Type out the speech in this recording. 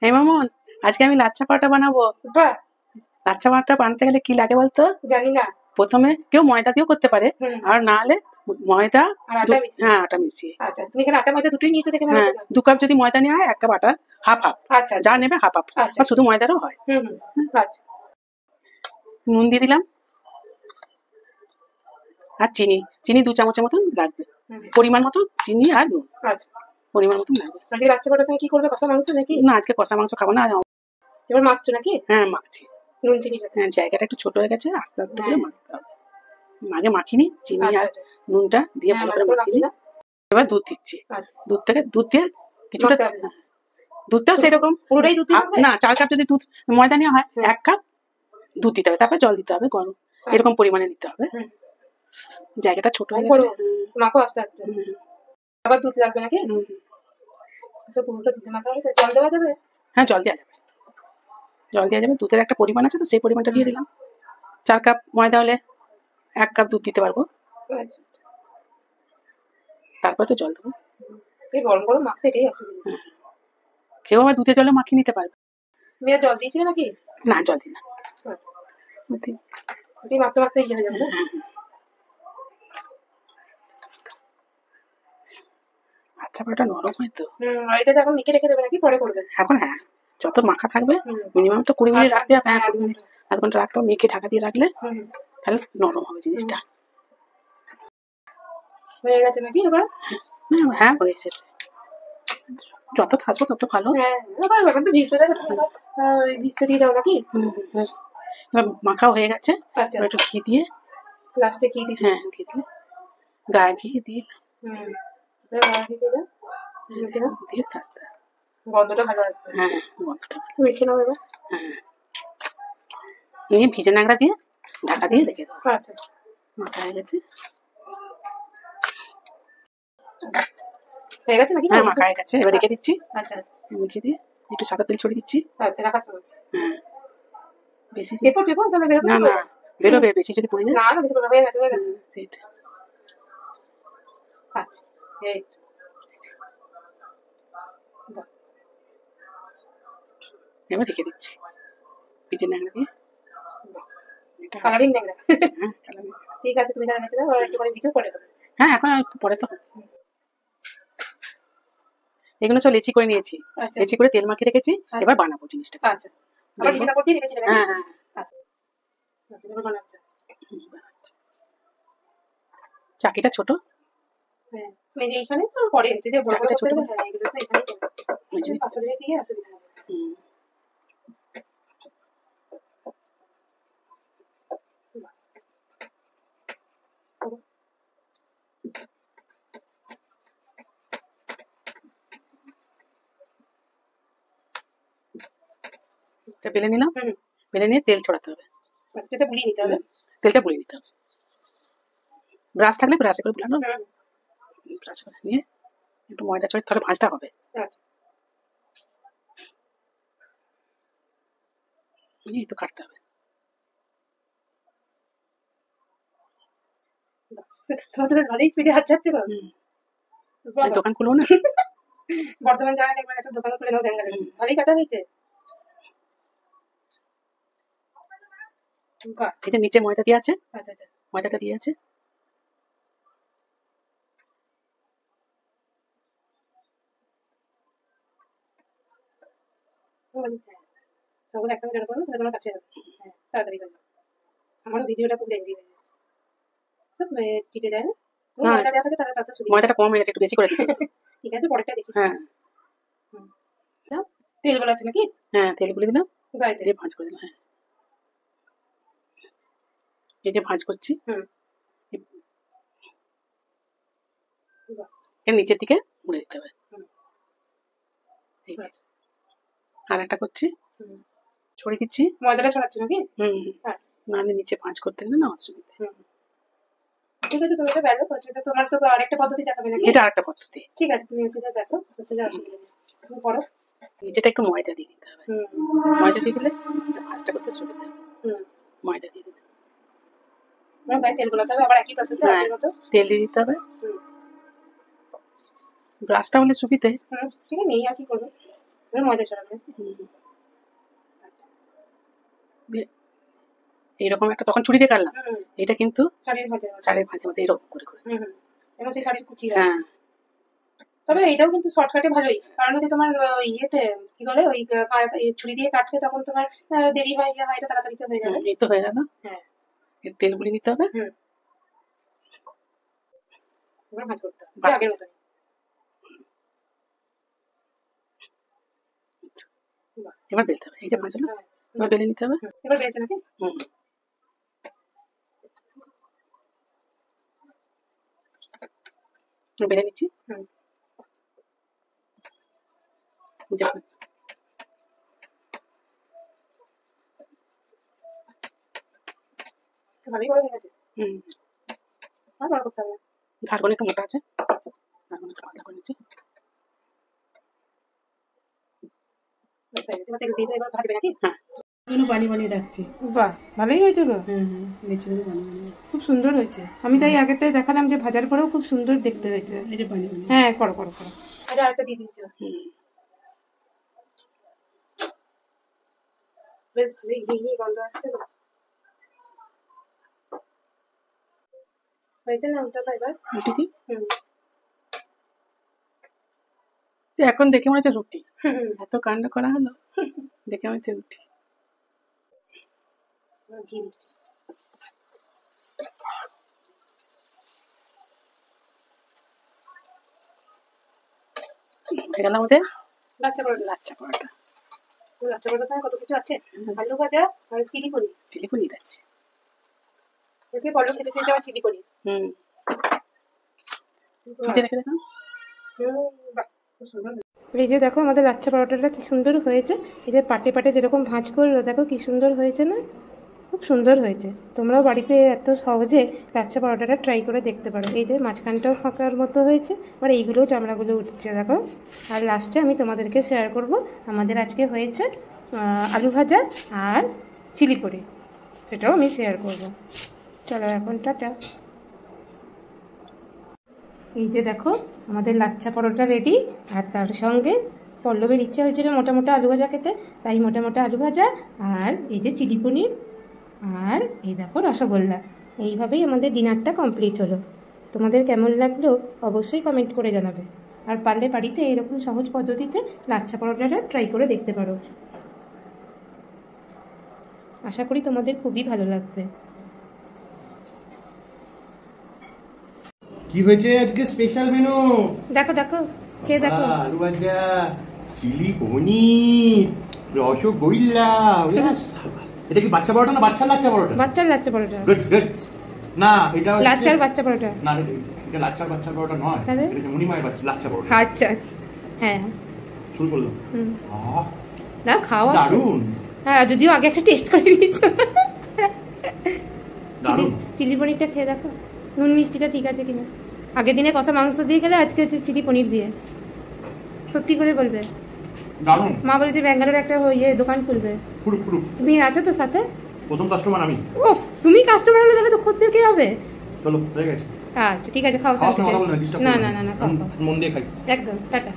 এই মামুন, আজকে আমি লাচ্ছা পরোটা বানাবো। বাহ, লাচ্ছা পরোটা বানাতে গেলে কি লাগে বলতো? জানি না। প্রথমে কেউ ময়দা দিয়েও করতে পারে, আর না হলে ময়দা আর আটা মিশিয়ে। হ্যাঁ, আটা মিশিয়ে। আচ্ছা, তুমি এখানে আটা ময়দা দুটোই নিয়েছো দেখে মনে হ্যাঁ, হচ্ছে। 2 কাপ যদি ময়দা নেওয়া হয়, 1 কাপ আটা, হাফ হাফ। আচ্ছা যা নেবে হাফ হাফ, আচ্ছা বা শুধু ময়দারও হয়। আচ্ছা। নুন দিয়ে দিলাম, আর চিনি। চিনি 2 চামচের মতন লাগবে, পরিমাণ মতো চিনি আর নুন। আচ্ছা, পরিমাণ মতন লাগবে। আজকে লাচ্ছা পরোটার সঙ্গে কি করবে? কষা মাংস নাকি? না, আজকে কষা মাংস খাবো না। এবার মাখছো নাকি? হ্যাঁ, মাখছি। নুন চিনি। হ্যাঁ, জায়গাটা একটু ছোট হয়ে গেছে, আস্তে আস্তে করে মাখতে হবে। আগে মাখিনি চিনি আর নুনটা দিয়ে ভালো করে মাখিনি। এবার দুধ দিচ্ছি। দুধ দিয়ে কিছুটা, দুধটা সেরকম পুরোটাই দুধ দিতে হবে না। 4 কাপ যদি দুধ ময়দা নেওয়া হয়, 1 কাপ দুধ দিতে হবে, তারপর জল দিতে হবে গরম, এরকম পরিমাণে নিতে হবে। জায়গাটা ছোট হয়ে গেছে, মাখো আস্তে আস্তে। আবার দুধ লাগবে নাকি? পুরোটা দুধে মাখা হবে। জল দেওয়া যাবে? হ্যাঁ, জল দেওয়া যাবে। জল দেওয়া যাবে, দুধের একটা পরিমাণ আছে তো, সেই পরিমাণটা দিয়ে দিলাম। 4 কাপ ময়দা হলে 1 কাপ দুধ দিতে পারবো। তারপর তো জল দেবো। এই গরম গরম মাখতে এটাই অসুবিধা। কেউ আবার দুধে জলে মাখিয়ে নিতে পারবে। তুমি আর জল দিয়েছিলে নাকি? না, জল দিই না। মাখতে মাখতে ইয়ে হয়ে যাবে না? আচ্ছা, পরোটা নরম হয় তো। আর এটা এখন মেখে রেখে দেবে নাকি পরে করবে? এখন হ্যাঁ, যত মাখা থাকবে মিনিমাম তো 20 মিনিট রাখতে হবে। হ্যাঁ, 20 মিনিট, আধ ঘন্টা রাখতে হবে। মেখে ঢাকা দিয়ে রাখলে তাহলে নরম হবে জিনিসটা। হয়ে গেছে নাকি এবার? হ্যাঁ, হয়ে এসেছে। যত ভাজবো তত ভালো। এখন তো ভিজতে দেবে, ভিজতে দিয়ে দাও নাকি? এবার মাখাও হয়ে গেছে। একটু ঘি দিয়ে লাস্টে ঘি দিই। হ্যাঁ, ঘি দিয়ে গায়ে ঘি দিয়ে দিয়ে ভাজতে হবে। গন্ধটা ভালো আসবে। হ্যাঁ, গন্ধটা মেখে নাও এবার। হ্যাঁ, নিয়ে ভিজে নাংড়া দিয়ে ঢাকা দিয়ে রেখে দেবো। আচ্ছা, মাখা হয়ে গেছে। হয়ে গেছে নাকি? হ্যাঁ, মাখা হয়ে গেছে। এবার রেখে দিচ্ছি। আচ্ছা, মেখে দিয়ে একটু সাদা তেল ছড়িয়ে দিচ্ছি। আচ্ছা, রাখার সময়। হ্যাঁ, বেশি পেপো তাহলে বেরোবে না, বেরোবে বেশি যদি পড়ে যায়। না, বেশি হয়ে গেছে সেটা। আচ্ছা, এই এবার রেখে দিচ্ছি ভিজে নাংড়া দিয়ে। কালারিং নেই না? হ্যাঁ, কালারিং। ঠিক আছে, তুমি তাহলে রেখে দাও, আর একটু পরে ভিজো করে দেবে। হ্যাঁ, এখন একটু পরে তো হবে। এগুলো সব লেচি করে নিয়েছি। লেচি করে তেল মাখিয়ে রেখেছি। এবার বানাবো জিনিসটা। আচ্ছা, আবার ভিজে কাপড় দিয়ে রেখেছিলে নাকি? হ্যাঁ, এবার বানাচ্ছি। চাকিটা ছোট। হ্যাঁ, এইখানে তো পরে হচ্ছে যে বড় বড় ছোট। করতে হবে। এগুলো তো এখানেই পাথরে দিয়ে অসুবিধা হবে। বেলে নিলাম। বেলে নিয়ে তেল ছড়াতে হবে। তেলটা বুলিয়ে নিতে হবে। তেলটা বুলিয়ে নিতে হবে। ব্রাশ থাকলে ব্রাশে করে বুলানো। ব্রাশ করে নিয়ে একটু ময়দা ছড়িয়ে তাহলে ভাঁজটা হবে। এই তো কাটতে হবে। তোমার তো বেশ ভালোই স্পিডে হাত যাচ্ছে গো। দোকান খুলবো না? বর্ধমান যাওয়ার একবার একটা দোকান খুলে নাও ব্যাঙ্গালোরে। ভালোই কাটা হয়েছে। এই যে নিচে ময়দা দিয়ে আছে। আচ্ছা, ময়দাটা দিয়ে আছে। সবগুলো একসঙ্গে জড়ো করো, তাহলে তোমার কাছে হবে। হ্যাঁ, তাড়াতাড়ি করো। আমারও ভিডিওটা খুব লেন্দি হয়ে গেছে। চিটে যায় না? ময়দা দেওয়া থাকে তাহলে তত সুবিধা। ময়দাটা কম হয়ে গেছে, একটু বেশি করে দিতে। ঠিক আছে, পরেরটা দেখি। হ্যাঁ, তেল গুলো আছে নাকি? হ্যাঁ, তেল গুলে দিলাম, দিয়ে ভাঁজ করে দিলাম। হ্যাঁ, এই যে ভাঁজ করছি, এর নিচের দিকে মুড়ে দিতে হবে। এই যে আর একটা করছি, ছড়িয়ে দিচ্ছি। ময়দাটা ছড়াচ্ছি নাকি? নাহলে নিচে ভাঁজ করতে গেলে না অসুবিধা। ঠিক আছে, তুমি এটা বেরো করছো। তোমার তো আরেকটা পদ্ধতি দেখাবে নাকি? এটা আরেকটা পদ্ধতি। ঠিক আছে, তুমি এটা দেখো, অসুবিধা নেই। তুমি করো। নিচেটা একটু ময়দা দিয়ে দিতে হবে। ময়দা দিয়ে দিলে ভাঁজটা করতে সুবিধা হবে। ময়দা দিয়ে দিতে হবে। গায়ে তেল গোলাতে হবে, আবার একই প্রসেসে আগের মতো তেল দিয়ে দিতে হবে। ব্রাশটা হলে সুবিধে। ঠিক আছে, নেই আর কি করবো। ময়দা ছড়াবে। এইরকম একটা তখন ছুরি দিয়ে কাটলাম, এটা কিন্তু শাড়ির ভাজের মধ্যে এরকম করে করে এবং সেই শাড়ির কুচি। হ্যাঁ, তবে এটাও কিন্তু শর্টকাটে ভালোই, কারণ হচ্ছে তোমার ইয়েতে কি বলে ওই ছুরি দিয়ে কাটলে তখন তোমার দেরি হয়, এটা তাড়াতাড়ি হয়ে যাবে। এই তো হয়ে গেল। হ্যাঁ, এর তেল গুলি নিতে হবে। এবার ভাজ করতে হবে আগের মতন। এবার বেলতে হবে, এই যে ভাজ হলো, এবার বেলে নিতে হবে। এবার বেলছে নাকি? বেলে নিচ্ছি। ভালোই করে হয়ে গেছে। আর বড় করতে হবে, ধারগুলো একটু মোটা আছে, ধারগুলো একটু পাতলা করে নিচ্ছি। তেল দিয়ে এবার ভাজবে নাকি? হ্যাঁ, বানিয়ে রাখছি। বাহ, ভালোই হয়েছে গো। নিচে বানিয়ে খুব সুন্দর হয়েছে। আমি তাই আগেরটাই দেখালাম যে ভাজার পরেও খুব সুন্দর দেখতে হয়েছে। এই যে বানিয়ে হ্যাঁ, করো করো করো। এটা আরেকটা দিয়ে দিচ্ছি। বেশ ভালোই ঘি গন্ধ আসছে না? হয়েছে না ওটা এবার? এখন দেখে মনে হচ্ছে রুটি, এত কাণ্ড করা হলো, দেখে মনে হচ্ছে রুটি। ঘি দিচ্ছি। হয়ে গেল আমাদের লাচ্ছা পরোটা। লাচ্ছা পরোটার সঙ্গে কত কিছু আছে, আলু ভাজা আর চিলি পনির আছে। আজকে পরোটা খেতে চাইছে আবার চিলি পনির। রেখে দেখো। এই যে দেখো আমাদের লাচ্ছা পরোটাটা কি সুন্দর হয়েছে। এই যে পাটে পাটে যেরকম ভাঁজ করলো, দেখো কি সুন্দর হয়েছে না? খুব সুন্দর হয়েছে। তোমরাও বাড়িতে এত সহজে লাচ্ছা পরোটাটা ট্রাই করে দেখতে পারো। এই যে মাঝখানটাও ফাঁকার মতো হয়েছে, আর এইগুলোও চামড়াগুলো উঠছে দেখো। আর লাস্টে আমি তোমাদেরকে শেয়ার করব আমাদের আজকে হয়েছে আলু ভাজা আর চিলি পনির, সেটাও আমি শেয়ার করব। চলো এখন টাটা। এই যে দেখো আমাদের লাচ্ছা পরোটা রেডি, আর তার সঙ্গে পল্লবের ইচ্ছে হয়েছিল মোটা মোটা আলু ভাজা খেতে, তাই মোটা মোটা আলু ভাজা আর এই যে চিলি পনির আর এই দেখো রসগোল্লা। এইভাবেই আমাদের ডিনারটা কমপ্লিট হলো। তোমাদের কেমন লাগলো অবশ্যই কমেন্ট করে জানাবে, আর পারলে বাড়িতে এরকম সহজ পদ্ধতিতে লাচ্ছা পরোটাটা ট্রাই করে দেখতে পারো। আশা করি তোমাদের খুবই ভালো লাগবে। কি হয়েছে আজকে স্পেশাল মেনু? দেখো দেখো, খেয়ে দেখো। আলু ভাজা, চিলি পনির, রসগোল্লা। এটা কি বাচ্চা পরোটা না বাচ্চার লাচ্চা পরোটা? বাচ্চার লাচ্চা পরোটা। Good good. না, এটা লাচ্চার বাচ্চা পরোটা না, এটা লাচ্চার বাচ্চা পরোটা নয়, এটা মুনিমায়ের লাচ্চা পরোটা। আচ্ছা, হ্যাঁ শুরু করলো। না খাওয়া দারুণ। হ্যাঁ, যদিও আগে একটা টেস্ট করে নিয়েছো। চিলি পনিরটা খেয়ে দেখো, নুন মিষ্টিটা ঠিক আছে কিনা। আগের দিনে কষা মাংস দিয়ে খেলে, আজকে হচ্ছে চিলি পনির দিয়ে। সত্যি করে বলবে। দারুণ। মা বলেছে ব্যাঙ্গালোরে একটা দোকান খুলবে। তুমি আছো তো সাথে? প্রথম কাস্টমার আমি। ও, তুমি কাস্টমার হলে তাহলে তো খদ্দের কে হবে? চলো হয়ে গেছে। আচ্ছা ঠিক আছে, খাও। না না না না, খাও মন দিয়ে খাই। একদম টাটা।